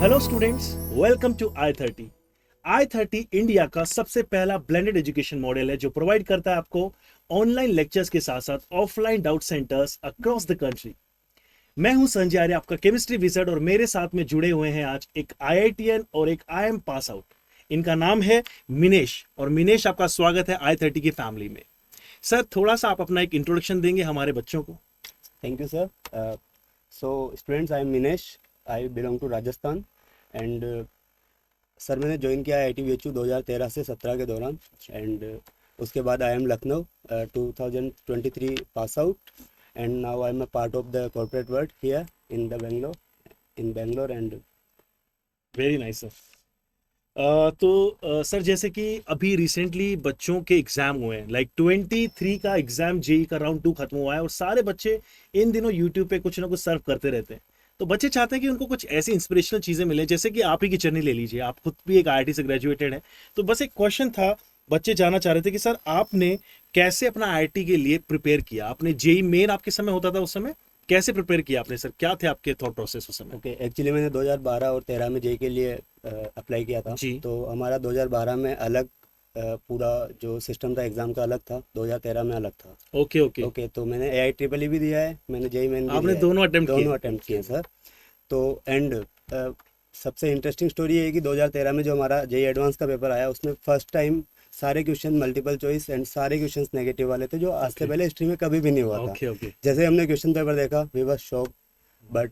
Hello students, welcome to i30। i30 India का सबसे पहला ब्लेंडेड एजुकेशन मॉडल है जो प्रोवाइड करता है आपको ऑनलाइन लेक्चर्स के साथ साथ offline doubt centres across the country. मैं हूं संजय आर्य, आपका केमिस्ट्री विज़र्ड, और मेरे साथ में जुड़े हुए हैं आज एक IITN और एक IIM पास आउट। इनका नाम है मिनेश, और मिनेश आपका स्वागत है i30 की फैमिली में। सर, थोड़ा सा आप अपना एक इंट्रोडक्शन देंगे हमारे बच्चों को? Thank you, sir. So, students, I am Minesh. I belong to Rajasthan and sir मैंने ज्वाइन किया IIT BHU 2013 से 17 के दौरान एंड उसके बाद I am Lucknow 2023 pass out and now I am a part of the corporate world here in Bangalore and very nice sir. Sir, जैसे कि अभी रिसेंटली बच्चों के एग्जाम हुए हैं, लाइक 23 का एग्जाम, जेई का राउंड 2 खत्म हुआ है और सारे बच्चे इन दिनों यूट्यूब पे कुछ ना कुछ सर्व करते रहते हैं। तो बच्चे चाहते हैं कि उनको कुछ ऐसी इंस्पिरेशनल चीजें मिले, जैसे कि आप ही की जर्नी ले लीजिए, आप खुद भी एक IIT से ग्रेजुएटेड है। तो बस एक क्वेश्चन था, बच्चे जानना चाह रहे थे कि सर आपने कैसे अपना IIT के लिए प्रिपेयर किया? आपने जेई मेन आपके समय होता था उस समय, कैसे प्रिपेयर किया आपने सर? क्या थे आपके थॉट प्रोसेस उस समय? ओके एक्चुअली मैंने 2012 और 13 में जेई के लिए अप्लाई किया था। जी। तो हमारा 2012 में अलग पूरा जो सिस्टम था एग्ज़ाम का अलग था, 2013 में अलग था। Okay okay. ओके तो मैंने AIEEE भी दिया है, मैंने जेई मेन भी आपने दिया है। दोनों अटेम्प्ट किए सर। तो एंड सबसे इंटरेस्टिंग स्टोरी ये है कि 2013 में जो हमारा जेई एडवांस का पेपर आया उसमें फर्स्ट टाइम सारे क्वेश्चन मल्टीपल चॉइस एंड सारे क्वेश्चंस नेगेटिव वाले थे, जो आज से पहले हिस्ट्री में कभी भी नहीं हुआ था। Okay okay. जैसे हमने क्वेश्चन पेपर देखा वी वर शॉक, बट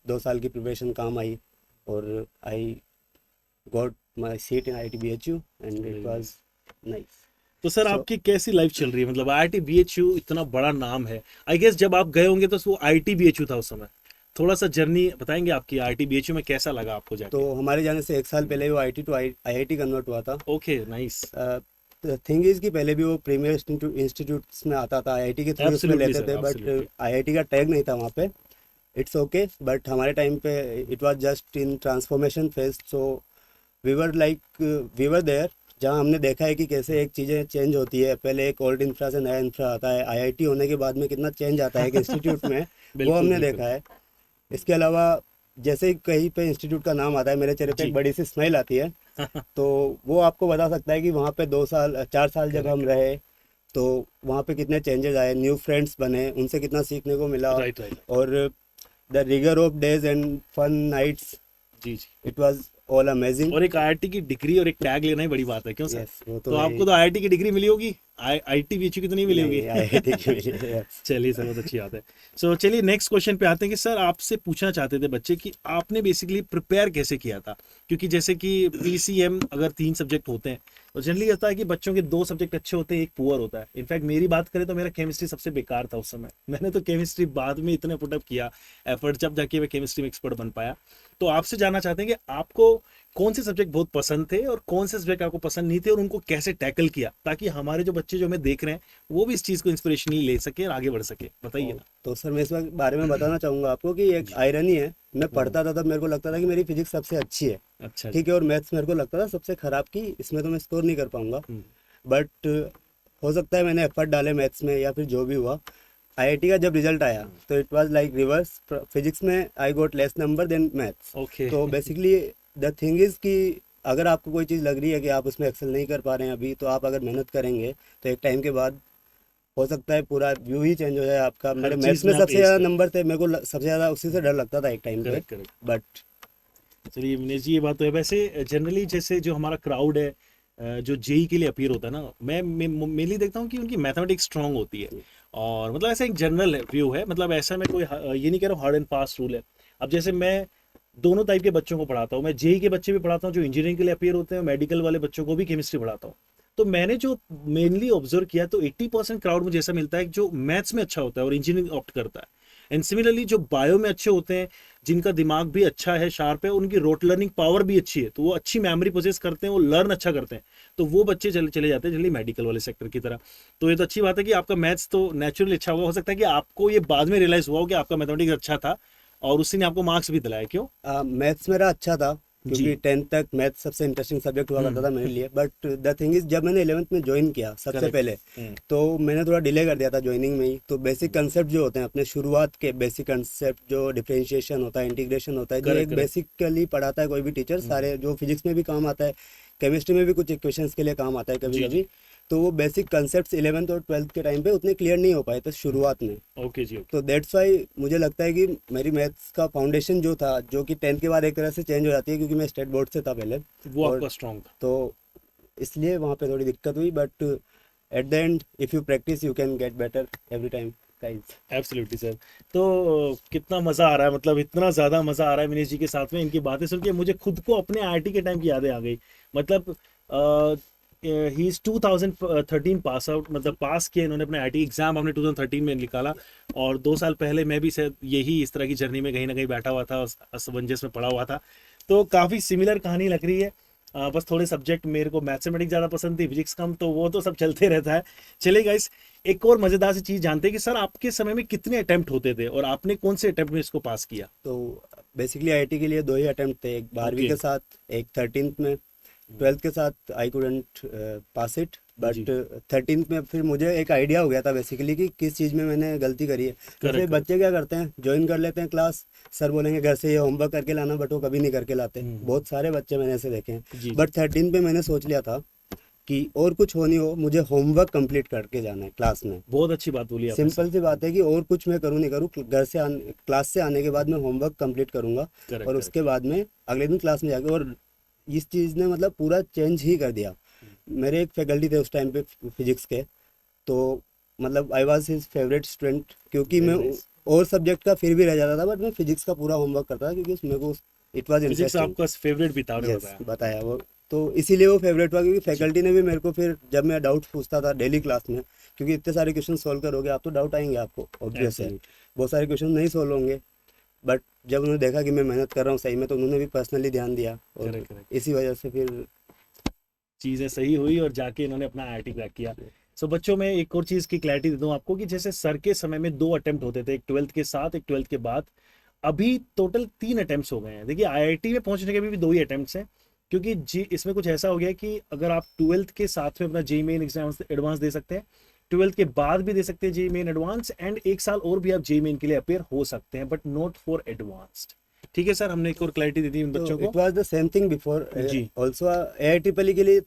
2 साल की प्रिपरेशन काम आई और I got my seat in IIT BHU and it was nice. तो सर आपकी कैसी लाइफ चल रही है? मतलब IIT BHU इतना बड़ा नाम है, आई गेस जब आप गए होंगे तो वो IIT BHU था उस समय। थोड़ा सा जर्नी बताएंगे आपकी IIT BHU में, कैसा लगा आपको जाके? तो हमारे जाने से 1 साल पहले वो IT टू IIT कन्वर्ट हुआ था। Okay nice. थिंग इज कि पहले भी वो प्रीमियर इंस्टीट्यूट्स में आता था, IIT के थ्रू उसमें लेते थे, बट IIT का टैग नहीं था वहाँ पे। इट्स ओके, बट हमारे टाइम पे it was just in transformation phase. So we were there, जहाँ हमने देखा है कि कैसे एक चीज़ें चेंज होती है। पहले एक ओल्ड इंफ्रा से नया इंफ्रा आता है, IIT होने के बाद में कितना चेंज आता है एक इंस्टीट्यूट में वो हमने देखा है। इसके अलावा जैसे ही कहीं पे इंस्टीट्यूट का नाम आता है मेरे चेहरे पे एक बड़ी सी स्माइल आती है। तो वो आपको बता सकता है कि वहाँ पे 4 साल जब हम रहे तो वहाँ पे कितने चेंजेस आए, न्यू फ्रेंड्स बने, उनसे कितना सीखने को मिला। राइट। और the rigour of days and fun nights, जी। It was all amazing. और एक IIT की डिग्री और एक टैग लेना ही बड़ी बात है, क्यों सर? Yes, वो तो आपको तो IIT की डिग्री मिली होगी, IIT BHU की तो नहीं मिली होगी? IIT की मिली है। चलिए सर, बहुत अच्छी बात है। सो चलिए नेक्स्ट क्वेश्चन पे आते हैं कि सर आपसे पूछना चाहते थे बच्चे कि आपने बेसिकली प्रिपेयर कैसे किया था? क्योंकि जैसे कि PCM अगर 3 सब्जेक्ट होते हैं तो जनरली होता है कि बच्चों के 2 सब्जेक्ट अच्छे होते हैं, एक पुअर होता है। इनफैक्ट मेरी बात करें तो मेरा केमिस्ट्री सबसे बेकार था उस समय। मैंने तो केमिस्ट्री बाद में इतने पुटअप किया एफर्ट, जब जाके मैं केमिस्ट्री में एक्सपर्ट बन पाया। तो आपसे जानना चाहते हैं कि आपको कौन से सब्जेक्ट बहुत पसंद थे और कौन से सब्जेक्ट आपको पसंद नहीं थे, और उनको कैसे टैकल किया, ताकि हमारे जो बच्चे जो हमें देख रहे हैं वो भी इस चीज को इंस्पिरेशनली ले सके और आगे बढ़ सके। बताइए ना। तो सर मैं इस बारे में बताना चाहूँगा आपको कि एक आयरनी है, मैं पढ़ता था तब मेरे को लगता था कि मेरी फिजिक्स सबसे अच्छी है, अच्छा ठीक है, और मैथ्स मेरे को लगता था सबसे खराब की इसमें तो मैं स्कोर नहीं कर पाऊंगा। बट हो सकता है मैंने एफर्ट डाले मैथ्स में या फिर जो भी हुआ, IIT का जब रिजल्ट आया तो it was like reverse. Physics में I got less number than maths. Okay. तो बेसिकली द थिंग इज कि अगर आपको कोई चीज़ लग रही है कि आप उसमें एक्सेल नहीं कर पा रहे हैं अभी, तो आप अगर मेहनत करेंगे तो एक टाइम के बाद हो सकता है पूरा व्यू ही चेंज हो जाए आपका। मेरे मैथ्स में सबसे ज़्यादा नंबर थे, मेरे को सबसे ज़्यादा उसी से डर लगता था एक टाइम पे। बट चलिए मनीष जी, ये बात तो है। वैसे जनरली जैसे जो हमारा क्राउड है जो जेई के लिए अपीयर होता है ना, मैं मेनली देखता हूँ कि उनकी मैथमेटिक्स स्ट्रांग होती है, और मतलब ऐसा एक जनरल व्यू है। मतलब ऐसा मैं कोई ये नहीं कह रहा हूँ हार्ड एंड फास्ट रूल है। अब जैसे मैं दोनों टाइप के बच्चों को पढ़ाता हूँ, मैं जेई के बच्चे भी पढ़ाता हूँ जो इंजीनियरिंग के लिए अपीयर होते हैं, मेडिकल वाले बच्चों को भी केमिस्ट्री पढ़ाता हूँ। तो मैंने जो मेनली ऑब्जर्व किया तो 80% क्राउड मुझे ऐसा मिलता है जो मैथ्स में अच्छा होता है और इंजीनियरिंग ऑप्ट करता है। एंड सिमिलरली जो बायो में अच्छे होते हैं, जिनका दिमाग भी अच्छा है, शार्प है, उनकी रोट लर्निंग पावर भी अच्छी है, तो वो अच्छी मेमोरी पोजेस करते हैं, वो लर्न अच्छा करते हैं, तो वो बच्चे चले जाते हैं जल्दी मेडिकल वाले सेक्टर की तरफ। तो ये तो अच्छी बात है कि आपका मैथ्स तो नेचुरली अच्छा होगा। हो सकता है कि आपको ये बाद में रियलाइज हुआ हो कि आपका मैथमेटिक्स अच्छा था और उसी ने आपको मार्क्स भी दिलाया। क्यों? मैथ्स मेरा अच्छा था, क्योंकि जी 10th तक मैथ सबसे इंटरेस्टिंग सब्जेक्ट हुआ करता था मेरे लिए। बट द थिंग इज, जब मैंने 11th में ज्वाइन किया सबसे करेक्ट। पहले, तो मैंने थोड़ा डिले कर दिया था ज्वाइनिंग में ही। तो बेसिक कंसेप्ट जो होते हैं अपने शुरुआत के बेसिक कंसेप्ट, जो डिफरेंशिएशन होता है, इंटीग्रेशन होता है, जो करेक्ट एक करेक्ट। बेसिकली पढ़ाता है कोई भी टीचर, सारे जो फिजिक्स में भी काम आता है, केमिस्ट्री में भी कुछ इक्वेशंस के लिए काम आता है कभी जी जी। कभी। तो वो बेसिक कंसेप्ट 11th और 12th के टाइम पे उतने क्लियर नहीं हो पाए थे शुरुआत में। ओके जी ओके। तो दैट्स वाई मुझे लगता है कि मेरी मैथ्स का फाउंडेशन जो था, जो कि 10th के बाद एक तरह से चेंज हो जाती है, क्योंकि मैं स्टेट बोर्ड से था पहले, वो और आपका स्ट्रॉन्ग था। तो इसलिए वहाँ पे थोड़ी दिक्कत हुई। But at the end if you practice you can get better every time guys. Absolutely sir. तो कितना मजा आ रहा है, मतलब इतना ज्यादा मजा आ रहा है विनेश जी के साथ में, इनकी बातें सुन के मुझे खुद को अपने आईआईटी के टाइम की यादें आ गई। मतलब ही इज 2013 पास आउट, मतलब पास किया इन्होंने अपने आईआईटी एग्जाम, हमने 2013 में निकाला। और 2 साल पहले मैं भी शायद यही इस तरह की जर्नी में कहीं ना कहीं बैठा हुआ था, असमंजस में पड़ा हुआ था। तो काफी सिमिलर कहानी लग रही है। बस थोड़े सब्जेक्ट मेरे को मैथमेटिक्स ज़्यादा पसंद थी, फिजिक्स कम, तो वो तो सब चलते रहता है। चलिए गाइस, एक और मज़ेदार सी चीज़ जानते हैं कि सर आपके समय में कितने अटेम्प्ट होते थे और आपने कौन से अटेम्प्ट में इसको पास किया? तो बेसिकली आईआईटी के लिए 2 ही अटेम्प्ट थे, एक 12वीं ओके के साथ, एक 13th में। 12th के साथ I couldn't pass it, but जी 13th में फिर मुझे एक आइडिया हो गया था बेसिकली कि किस चीज़ में मैंने गलती करी है। जैसे करेक्ट। बच्चे क्या करते हैं, ज्वाइन कर लेते हैं क्लास, सर बोलेंगे घर से ये होमवर्क करके लाना, बट वो कभी नहीं करके लाते। बहुत सारे बच्चे मैंने ऐसे देखे हैं। जी बट 13th पे मैंने सोच लिया था कि और कुछ हो नहीं हो, मुझे होमवर्क कंप्लीट करके जाना है क्लास में। बहुत अच्छी बात बोली आपने सर। सिंपल सी बात है कि और कुछ मैं करूँ नहीं करूँ, घर से आने, क्लास से आने के बाद मैं होमवर्क कंप्लीट करूंगा, करेक्ट और करेक्ट। उसके बाद में अगले दिन क्लास में जाके। और इस चीज़ ने मतलब पूरा चेंज ही कर दिया। मेरे एक फैकल्टी थे उस टाइम पे फिजिक्स के, तो मतलब I was his favourite student, क्योंकि Very मैं nice. और सब्जेक्ट का फिर भी रह जाता था, बट मैं फिजिक्स का पूरा होमवर्क करता था, क्योंकि उसमें को इट वाज फिजिक्स इंटरेस्टिंग। आपका फेवरेट भी था, आपने यस, बताया। बताया वो। तो इसीलिए वो फेवरेट हुआ, क्योंकि फैकल्टी ने भी मेरे को फिर, जब मैं डाउट पूछता था डेली क्लास में, क्योंकि इतने सारे क्वेश्चन सॉल्व करोगे आप तो डाउट आएंगे आपको, ऑब्वियस है। एब्सोल्युटली। बहुत सारे क्वेश्चन नहीं सॉल्व होंगे, बट जब उन्होंने देखा कि मैं मेहनत कर रहा हूँ सही में, तो उन्होंने भी पर्सनली ध्यान दिया, और करेक्ट करेक्ट। इसी वजह से फिर चीज़ें सही हुई और जाके इन्होंने अपना आईआईटी क्रैक किया। सो बच्चों, में एक और चीज़ की क्लैरिटी दे दूं आपको कि जैसे सर के समय में 2 अटेम्प्ट होते थे, एक 12th के साथ, एक 12th के बाद। अभी टोटल 3 अटेम्प्ट्स हो गए हैं। देखिए आईआईटी में पहुंचने के भी 2 ही अटेम्प्ट्स हैं, क्योंकि जी इसमें कुछ ऐसा हो गया कि अगर आप 12th के साथ में अपना जेई मेन एग्जाम एडवांस दे सकते हैं, 12th के बाद भी दे सकते हैं जेई मेन एडवांस, एंड 1 साल और भी आप जेई मेन के लिए अपेयर हो सकते हैं, बट नॉट फॉर एडवांस्ड। ठीक है सर, हमने एक और क्लैरिटी दे दी उन तो बच्चों इट को। Was the same thing before जी। ऑल्सो। एआईट्रिपल के लिए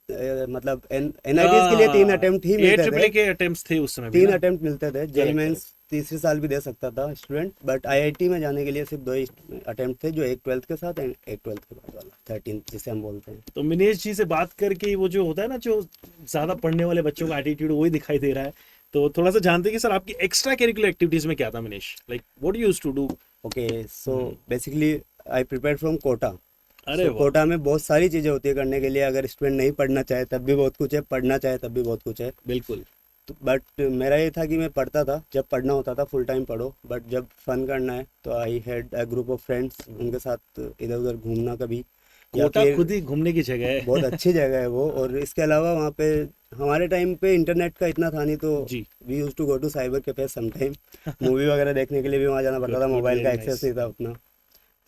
मतलब एनआईटीज के लिए 3 अटेम्प्ट ही मिलते AIEEE थे। के अटेम्प्ट्स थे उस समय भी 3 ना। अटेम्प्ट मिलते थे। जेई करेक्ट मेंस तीसरे साल भी दे सकता था स्टूडेंट, बट आईआईटी में जाने के लिए सिर्फ 2 ही अटेम्प्ट थे, जो एक 12th के साथ एंड एक 12th के बाद वाला 13th जिसे हम बोलते हैं। तो मिनेश जी से बात करके वो जो होता है ना, जो ज्यादा पढ़ने वाले बच्चों का एटीट्यूड, वही दिखाई दे रहा है। तो थोड़ा सा जानते हैं कि सर आपकी एक्स्ट्रा करिकुलर एक्टिविटीज में क्या था Minesh, like what do used to do? Okay, so basically I prepare from Kota. अरे सो वाह। कोटा में बहुत सारी चीज़ें होती है करने के लिए। अगर स्टूडेंट नहीं पढ़ना चाहे तब भी बहुत कुछ है, पढ़ना चाहे तब भी बहुत कुछ है। बिल्कुल। तो बट मेरा ये था कि मैं पढ़ता था, जब पढ़ना होता था फुल टाइम पढ़ो, बट जब फन करना है तो I had a group of friends, उनके साथ इधर उधर घूमना कभी, या कोटा फिर खुद ही घूमने की जगह है। बहुत अच्छी जगह है वो। और इसके अलावा वहाँ पे हमारे टाइम पे इंटरनेट का इतना था नहीं, तो जी। We use to go to cyber cafe sometime. Movie वगैरह देखने के लिए भी वहाँ जाना पड़ता था, Good, मोबाइल का very एक्सेस nice. नहीं था उतना।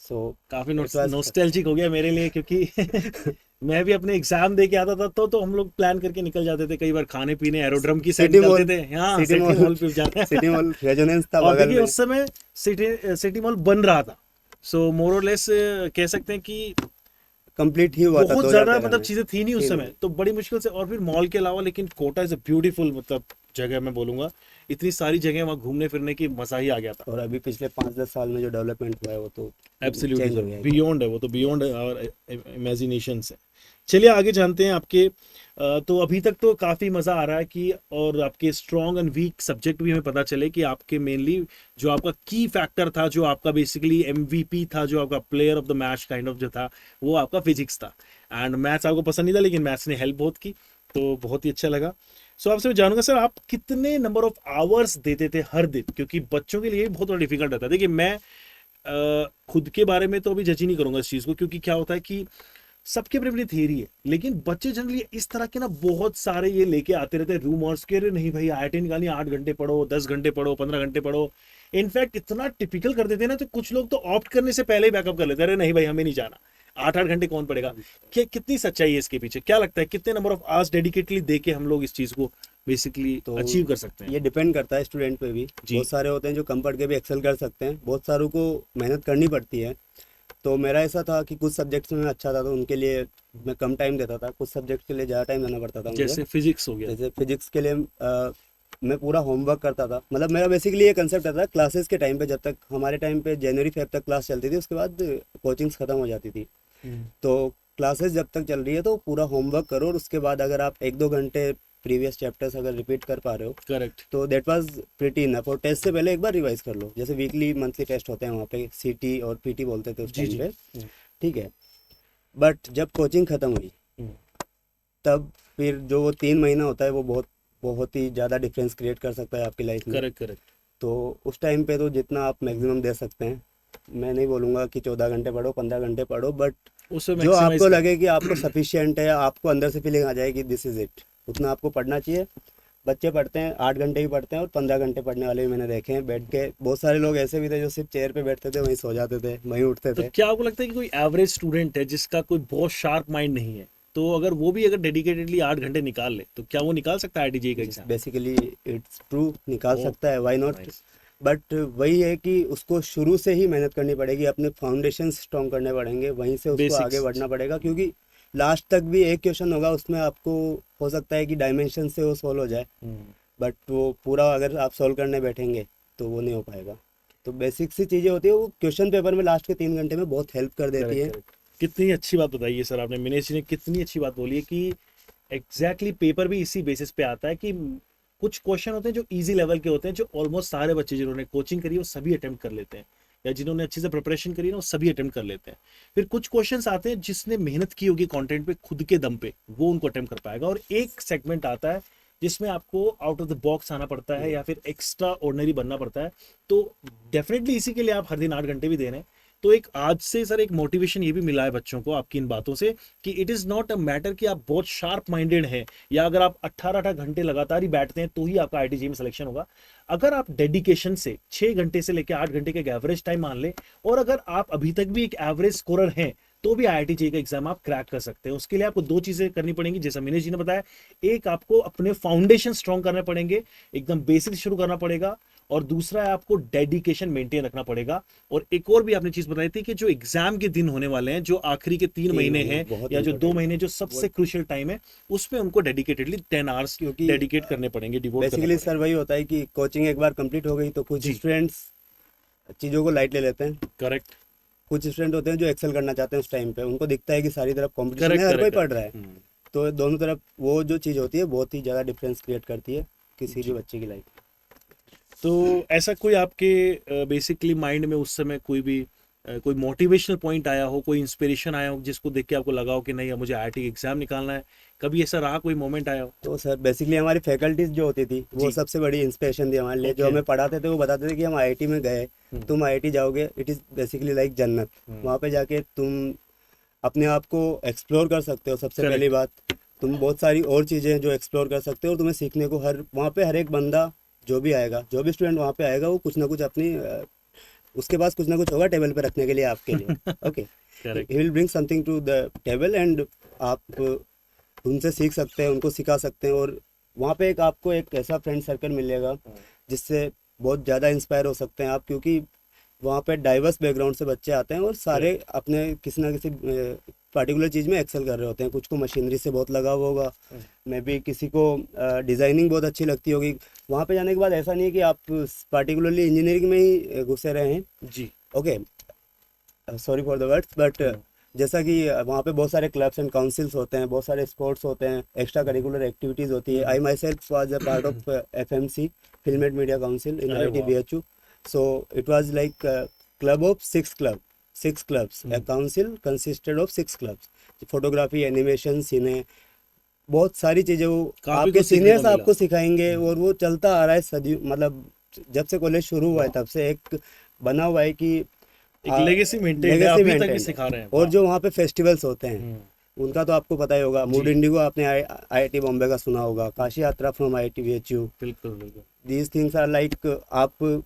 सो काफी it was- नॉस्टैल्जिक हो गया मेरे लिए, क्योंकि मैं भी अपने एग्जाम दे के आता था, तो हम लोग प्लान करके निकल जाते थे, कई बार खाने पीने एरोड्रम की साइड सिटी निकलते मॉल, थे। हाँ, सिटी सिटी मॉल, मॉल पे जाना सिटी मॉल रेजोनेंस था और बगल देखिए में। उस समय सिटी मॉल बन रहा था, सो मोर और लेस कह सकते हैं कि कंप्लीट ही हुआ था बहुत ज्यादा 2013 मतलब में। चीजें थी नहीं उस थी समय, नहीं। तो बड़ी मुश्किल से। और फिर मॉल के अलावा, लेकिन कोटा इज अ ब्यूटीफुल मतलब जगह, मैं बोलूंगा इतनी सारी जगह वहाँ घूमने फिरने की मजा ही आ गया था। और अभी पिछले 5-10 साल में जो डेवलपमेंट हुआ है वो तो एब्सोल्युटली चेंज हो सर, गया है। बियॉन्ड है वो, तो बियॉन्ड आवर इमेजिनेशन है। चलिए आगे जानते हैं आपके। तो अभी तक तो काफी मजा आ रहा है कि, और आपके स्ट्रॉन्ग एंड वीक सब्जेक्ट भी हमें पता चले कि आपके मेनली जो आपका की फैक्टर था, जो आपका बेसिकली एमवीपी था, जो आपका player of the match kind of जो था, वो आपका फिजिक्स था। एंड मैथ्स आपको पसंद नहीं था, लेकिन मैथ्स ने हेल्प बहुत की, तो बहुत ही अच्छा लगा। सो आपसे मैं जानूंगा सर, आप कितने नंबर ऑफ आवर्स देते थे हर दिन, क्योंकि बच्चों के लिए बहुत डिफिकल्ट रहता है। देखिए मैं खुद के बारे में तो अभी जज ही नहीं करूंगा इस चीज को, क्योंकि क्या होता है कि सबके अपनी अपनी थियरी है, लेकिन बच्चे जनरली इस तरह के ना बहुत सारे ये लेके आते रहते हैं रूमर्स के, अरे नहीं भाई आईआईटी निकालनी 8 घंटे पढ़ो, 10 घंटे पढ़ो, 15 घंटे पढ़ो। इनफैक्ट इतना टिपिकल कर देते हैं ना, तो कुछ लोग तो ऑप्ट करने से पहले ही बैकअप कर लेते हैं, अरे नहीं भाई हमें नहीं जाना। 8-8 घंटे कौन पढ़ेगा? क्या कितनी सच्चाई है इसके पीछे? क्या लगता है कितने नंबर ऑफ आवर्स डेडिकेटली दे के हम लोग इस चीज को बेसिकली तो अचीव कर सकते हैं? ये डिपेंड करता है स्टूडेंट पे भी। जी। बहुत सारे होते हैं जो कम पढ़ के भी एक्सेल कर सकते हैं, बहुत सारों को मेहनत करनी पड़ती है। तो मेरा ऐसा था कि कुछ सब्जेक्ट्स में मैं अच्छा था तो उनके लिए मैं कम टाइम देता था, कुछ सब्जेक्ट के लिए ज़्यादा टाइम देना पड़ता था मुझे। जैसे फिजिक्स हो गया। जैसे फिजिक्स के लिए मैं पूरा होमवर्क करता था। मतलब मेरा बेसिकली ये कंसेप्ट था क्लासेस के टाइम पे, जब तक हमारे टाइम पे जनवरी फेब तक क्लास चलती थी, उसके बाद कोचिंग्स ख़त्म हो जाती थी। तो क्लासेस जब तक चल रही है तो पूरा होमवर्क करो, और उसके बाद अगर आप 1-2 घंटे प्रीवियस चैप्टर्स अगर रिपीट कर पा रहे हो करेक्ट। तो दैट वाज प्रीटी इनफ। और टेस्ट से पहले एक बार रिवाइज कर लो। जैसे वीकली मंथली टेस्ट होते हैं वहाँ पे, सीटी और पीटी बोलते थे उस जी टाइम जी। पे, ठीक है। बट जब कोचिंग ख़त्म हुई तब फिर जो वो 3 महीना होता है वो बहुत बहुत ही ज़्यादा डिफरेंस क्रिएट कर सकता है आपकी लाइफ में। Correct correct. तो उस टाइम पे तो जितना आप मैक्सिमम दे सकते हैं, मैं नहीं बोलूँगा कि 14 घंटे पढ़ो, 15 घंटे पढ़ो, बट उसमें जो आपको मैक्सिमाइज लगे कि आपको सफिशिएंट है, आपको अंदर से फीलिंग आ जाए कि दिस इज़ इट, उतना आपको पढ़ना चाहिए। बच्चे पढ़ते हैं 8 घंटे भी पढ़ते हैं, और 15 घंटे पढ़ने वाले भी मैंने देखे हैं बैठ के। बहुत सारे लोग ऐसे भी थे जो सिर्फ चेयर पे बैठते थे, वहीं सो जाते थे, वहीं उठते तो थे। क्या आपको लगता है कि कोई एवरेज स्टूडेंट है जिसका कोई बहुत शार्प माइंड नहीं है, तो अगर वो भी अगर डेडिकेटेडली 8 घंटे निकाल ले तो क्या वो निकाल सकता है आईआईटी का एग्जाम? बेसिकली इट्स ट्रू, निकाल ओह, सकता है, व्हाई नॉट। नाइस। बट वही है कि उसको शुरू से ही मेहनत करनी पड़ेगी, अपने फाउंडेशन स्ट्रॉन्ग करने पड़ेंगे, वहीं से उसको बेसिक्स। आगे बढ़ना पड़ेगा। क्योंकि लास्ट तक भी एक क्वेश्चन होगा, उसमें आपको हो सकता है कि डायमेंशन से वो सॉल्व हो जाए, बट वो पूरा अगर आप सॉल्व करने बैठेंगे तो वो नहीं हो पाएगा। तो बेसिक सी चीज़ें होती है, वो क्वेश्चन पेपर में लास्ट के 3 घंटे में बहुत हेल्प कर देती है। करेक्ट। कितनी अच्छी बात बताई है सर आपने, मिनेश जी ने कितनी अच्छी बात बोली है कि एग्जैक्टली पेपर भी इसी बेसिस पे आता है कि कुछ क्वेश्चन होते हैं जो इजी लेवल के होते हैं, जो ऑलमोस्ट सारे बच्चे जिन्होंने कोचिंग करी है वो सभी अटेम्प्ट कर लेते हैं, या जिन्होंने अच्छे से प्रिपरेशन करी है ना वो सभी अटेम्प्ट कर लेते हैं। फिर कुछ क्वेश्चंस आते हैं जिसने मेहनत की होगी कंटेंट पे खुद के दम पे, वो उनको अटेम्प्ट कर पाएगा। और एक सेगमेंट आता है जिसमें आपको आउट ऑफ द बॉक्स आना पड़ता है या फिर एक्स्ट्रा ऑर्डिनरी बनना पड़ता है। तो डेफिनेटली इसी के लिए आप हर दिन 8 घंटे भी दे रहे हैं। तो एक आज से सर एक मोटिवेशन ये भी मिला है बच्चों को आपकी इन बातों से कि it is not a matter कि आप बहुत शार्प माइंडेड हैं, या अगर आप 18 घंटे लगातार ही बैठते हैं तो ही आपका आईआईटी में सिलेक्शन होगा। अगर आप डेडिकेशन से 6 घंटे से लेकर 8 घंटे का एक एवरेज टाइम मान ले, और अगर आप अभी तक भी एक एवरेज स्कोरर हैं, तो भी आईआईटी जेईई का एग्जाम आप क्रैक कर सकते हैं। उसके लिए आपको 2 चीजें करनी पड़ेंगी, जैसा मिनेश जी ने बताया। एक, आपको अपने फाउंडेशन स्ट्रॉन्ग करने पड़ेंगे, एकदम बेसिक शुरू करना पड़ेगा, और दूसरा है आपको डेडिकेशन मेंटेन रखना पड़ेगा। और एक और भी आपने चीज बताई थी कि जो एग्जाम के दिन होने वाले हैं, जो आखिरी के 3 महीने हैं या जो 2 महीने जो सबसे क्रूशियल टाइम है, उसमें उनको डेडिकेटेडली 10 आवर्स क्योंकि डेडिकेट करने पड़ेंगे, डिवोट करने बेसिकली सर वही होता है कि कोचिंग एक बार कंप्लीट हो गई तो कुछ जी। स्टूडेंट्स चीज़ों को लाइट ले लेते हैं। करेक्ट कुछ स्टूडेंट होते हैं जो एक्सेल करना चाहते हैं उस टाइम पे, उनको दिखता है कि सारी तरफ कंपटीशन करेक्ट है, हर कोई करेक्ट पढ़ रहा है। तो दोनों तरफ वो जो चीज़ होती है बहुत ही ज़्यादा डिफरेंस क्रिएट करती है किसी भी बच्चे की लाइफ में। तो ऐसा कोई आपके बेसिकली माइंड में उस समय कोई भी कोई मोटिवेशनल पॉइंट आया हो, कोई इंस्पिरेशन आया हो जिसको देख के आपको लगा हो कि नहीं अब मुझे आईआईटी एग्जाम निकालना है? कभी ऐसा रहा, कोई मोमेंट आया हो? तो सर बेसिकली हमारी फैकल्टीज जो होती थी वो जी। सबसे बड़ी इंस्पिरेशन थी हमारे लिए। जो Okay. हमें पढ़ाते थे वो बताते थे कि हम आईआईटी में गए, तुम आईआईटी जाओगे, इट इज़ बेसिकली लाइक जन्नत। वहाँ पे जाके तुम अपने आप को एक्सप्लोर कर सकते हो। सबसे Correct. पहली बात, तुम बहुत सारी और चीज़ें हैं जो एक्सप्लोर कर सकते हो, और तुम्हें सीखने को वहाँ पे हर एक बंदा जो भी आएगा, जो भी स्टूडेंट वहाँ पे आएगा, वो कुछ ना कुछ अपनी उसके पास कुछ ना कुछ होगा टेबल पे रखने के लिए आपके लिए। Okay, Correct. He will bring something to the table, and आप उनसे सीख सकते हैं, उनको सिखा सकते हैं। और वहाँ पे एक आपको एक ऐसा फ्रेंड सर्कल मिलेगा जिससे बहुत ज़्यादा इंस्पायर हो सकते हैं आप, क्योंकि वहाँ पे डाइवर्स बैकग्राउंड से बच्चे आते हैं और सारे अपने किसी ना किसी पार्टिकुलर चीज़ में एक्सेल कर रहे होते हैं। कुछ को मशीनरी से बहुत लगाव होगा, मे बी किसी को डिज़ाइनिंग बहुत अच्छी लगती होगी। वहाँ पे जाने के बाद ऐसा नहीं है कि आप पार्टिकुलरली इंजीनियरिंग में ही घुसे रहे हैं। जी। Okay, sorry for the words, but जैसा कि वहाँ पे बहुत सारे क्लब्स एंड काउंसिल्स होते हैं, बहुत सारे स्पोर्ट्स होते हैं, एक्स्ट्रा करिकुलर एक्टिविटीज़ होती है। I myself was a part of FMC, film and media council in IIT BHU. So it was like a club of 6 clubs. A council consisted of 6 clubs. Photography, animation, cine, बहुत सारी चीज़ें वो काफी आपके कुछ सीखने seniors को मिला। आपको सिखाएंगे, और वो चलता आ रहा है सदी, मतलब जब से कॉलेज शुरू हुआ है तब से एक बना हुआ है कि एक लेगेसी मेंटेन है, legacy अभी तक भी maintained है। सिखा रहे हैं। और जो वहाँ पे फेस्टिवल्स होते हैं उनका तो आपको पता ही होगा। मूड इंडिगो आपने IIT बॉम्बे का सुना होगा, काशी यात्रा फ्रॉम IIT BHU। बिल्कुल बिल्कुल। दीज थिंग्स आर लाइक, आप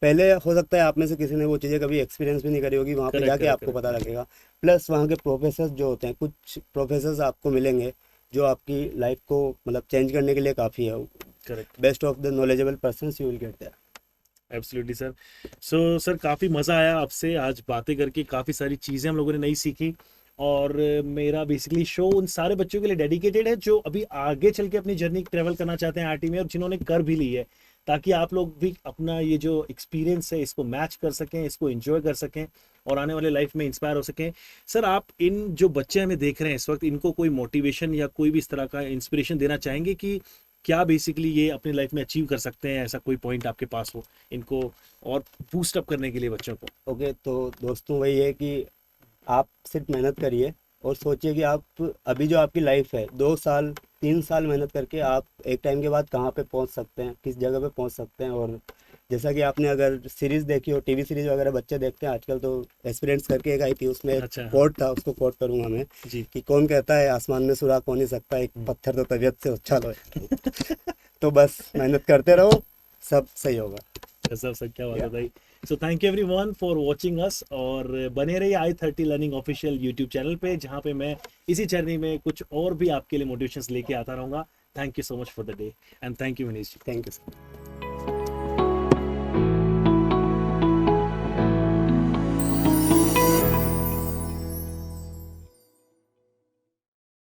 पहले हो सकता है आप में से किसी ने वो चीज़ें कभी एक्सपीरियंस भी नहीं करी होगी, वहाँ पे करेक्ट जाके करेक्ट आपको करेक्ट पता लगेगा। प्लस वहाँ के प्रोफेसर जो होते हैं, कुछ प्रोफेसर्स आपको मिलेंगे जो आपकी लाइफ को मतलब चेंज करने के लिए काफ़ी है। Correct. Best of the knowledgeable persons you will get there. Absolutely sir. So sir काफ़ी मज़ा आया आपसे आज बातें करके, काफ़ी सारी चीज़ें हम लोगों ने नई सीखी। और मेरा बेसिकली शो उन सारे बच्चों के लिए डेडिकेटेड है जो अभी आगे चल के अपनी जर्नी ट्रेवल करना चाहते हैं आईटी में, और जिन्होंने कर भी ली है, ताकि आप लोग भी अपना ये जो एक्सपीरियंस है इसको मैच कर सकें, इसको एंजॉय कर सकें और आने वाले लाइफ में इंस्पायर हो सकें। सर आप इन जो बच्चे हमें देख रहे हैं इस वक्त, इनको कोई मोटिवेशन या कोई भी इस तरह का इंस्पिरेशन देना चाहेंगे कि क्या बेसिकली ये अपनी लाइफ में अचीव कर सकते हैं? ऐसा कोई पॉइंट आपके पास हो इनको और बूस्ट अप करने के लिए बच्चों को? ओके, तो दोस्तों वही है कि आप सिर्फ मेहनत करिए और सोचिए कि आप अभी जो आपकी लाइफ है 2 साल 3 साल मेहनत करके आप एक टाइम के बाद कहाँ पे पहुँच सकते हैं, किस जगह पे पहुँच सकते हैं। और जैसा कि आपने अगर सीरीज देखी हो, टीवी सीरीज वगैरह बच्चे देखते हैं आजकल, तो एस्पिरेंट्स करके एक आई थी, उसमें एक अच्छा। कोट था, उसको कोट करूंगा मैं जी। कि कौन कहता है आसमान में सुराख हो नहीं सकता, एक पत्थर तो तबीयत से उछाल हो। तो बस मेहनत करते रहो, सब सही होगा। सब सब क्या बात है Yeah. भाई। So thank you everyone for watching us, और बने रहिए i30 learning official YouTube channel पे, जहाँ पे मैं इसी जर्नी में कुछ और भी आपके लिए मोटिवेशंस लेके आता रहूंगा। Thank you so much for the day, and thank you Manish ji. Thank you sir.